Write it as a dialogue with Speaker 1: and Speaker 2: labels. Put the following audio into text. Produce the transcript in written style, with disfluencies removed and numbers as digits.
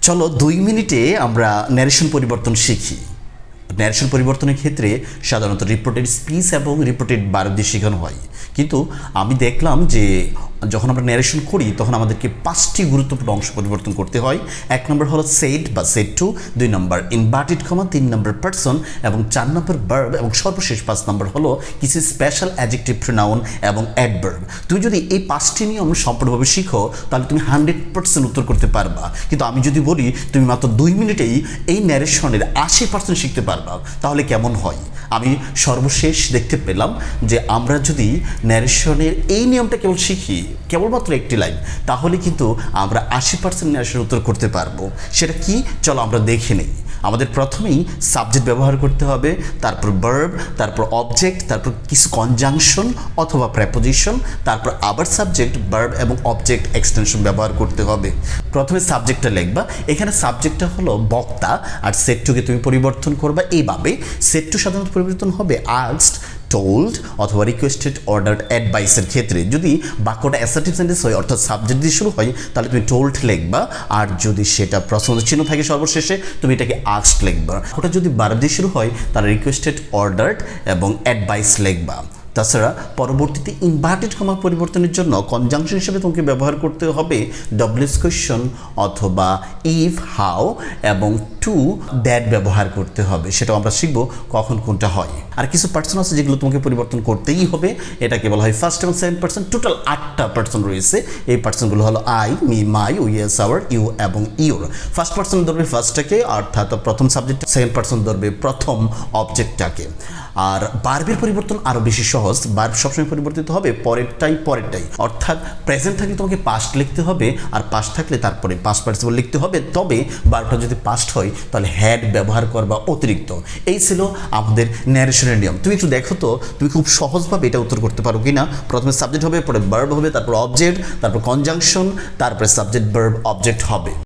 Speaker 1: চলো 2 মিনিটে আমরা ন্যারেশন পরিবর্তন শিখি। ন্যারেশন পরিবর্তনের ক্ষেত্রে সাধারণত রিপোর্টেড স্পিচ এবং রিপোর্টেড ভার্ব দিয়ে শেখানো হয়, কিন্তু আমি দেখলাম যে যখন আমরা ন্যারেশন করি তখন আমাদেরকে 5টি গুরুত্বপূর্ণ অংশ পরিবর্তন করতে হয়। 1 নম্বর হলো সেড বা said to, 2 number inverted comma, 3 number person এবং 4 নম্বর ভার্ব এবং সর্বশেষ 5 নম্বর হলো কিছু স্পেশাল অ্যাডজেক্টিভ প্রোনাউন এবং অ্যাডভার্ব। তুমি যদি এই 5টি নিয়ম সম্পূর্ণভাবে শিখো তাহলে তুমি 100% উত্তর করতে পারবা। কিন্তু আমি যদি বলি তুমি মাত্র 2 মিনিটেই এই ন্যারেশনের 80% শিখতে পারবা, তাহলে কেমন হয়? আমি সর্বশেষ দেখতে পেলাম যে আমরা যদি ন্যারেশনের এই নিয়মটা কেবল শিখি, কেবলমাত্র একটি লাইন, তাহলে কিন্তু আমরা 80% ন্যারেশন উত্তর করতে পারবো। সেটা কি, চলো আমরা দেখে নেই। আমাদের প্রথমেই সাবজেক্ট ব্যবহার করতে হবে, তারপর ভার্ব, তারপর অবজেক্ট, তারপর কিছু কনজাংশন অথবা প্রেপোজিশন, তারপর আবার সাবজেক্ট, ভার্ব এবং অবজেক্ট এক্সটেনশন ব্যবহার করতে হবে। প্রথমে সাবজেক্টটা লিখবা। এখানে সাবজেক্টটা হলো বক্তা, আর সেট টুকে তুমি পরিবর্তন করবা এইভাবে। সেট টু সাধারণত পরিবর্তন হবে আস্কড, টোল্ড অথবা রিকোয়েস্টেড, অর্ডার্ড, অ্যাডভাইসের ক্ষেত্রে। যদি বাক্যটা অ্যাসার্টিভ সেন্টেন্স হয় অর্থাৎ সাবজেক্ট দিয়ে শুরু হয় তাহলে তুমি টোল্ড লিখবা, আর যদি সেটা প্রশ্নবোধক চিহ্ন থাকে সর্বশেষে তুমি এটাকে আস্কড লিখবা। ওটা যদি ভার্ব দিয়ে শুরু হয় তাহলে রিকোয়েস্টেড, অর্ডার্ড এবং অ্যাডভাইস লিখবা। তাছাড়া পরবর্তীতে ইনভার্টেড কমা পরিবর্তনের জন্য কনজাংশন হিসেবে তোমাকে ব্যবহার করতে হবে ডব্লিউএস কোয়েশ্চন অথবা ইফ, হাউ এবং টু, দ্যাট ব্যবহার করতে হবে। সেটাও আমরা শিখবো কখন কোনটা হয়। আর কিছু পার্সন আছে যেগুলো তোমাকে পরিবর্তন করতেই হবে, এটাকে বলা হয় ফার্স্ট এবং সেকেন্ড পার্সন। টোটাল 8টা পার্সন রয়েছে। এই পার্সনগুলো হলো I, me, my, we, us, our, you এবং ইউর। ফার্স্ট পার্সন ধরবে ফার্স্টটাকে অর্থাৎ প্রথম সাবজেক্ট, সেকেন্ড পার্সন ধরবে প্রথম অবজেক্টটাকে। আর ভার্বের পরিবর্তন আরও বেশি সহজ। ভার্ব সবসময় পরিবর্তিত হবে পরেরটাই, অর্থাৎ প্রেজেন্ট থাকলে তোমাকে পাস্ট লিখতে হবে, আর পাস্ট থাকলে তারপরে পাস্ট পার্টিসিপল লিখতে হবে। তবে ভার্বটা যদি পাস্ট হয় তাহলে হ্যাড ব্যবহার করবা অতিরিক্ত। এই ছিল আমাদের ন্যারেশনের নিয়ম। তুমি একটু দেখো তো তুমি খুব সহজভাবে এটা উত্তর করতে পারো কি না। প্রথমে সাবজেক্ট হবে, পরে ভার্ব হবে, তারপর অবজেক্ট, তারপর কনজাংশন, তারপরে সাবজেক্ট, ভার্ব, অবজেক্ট হবে।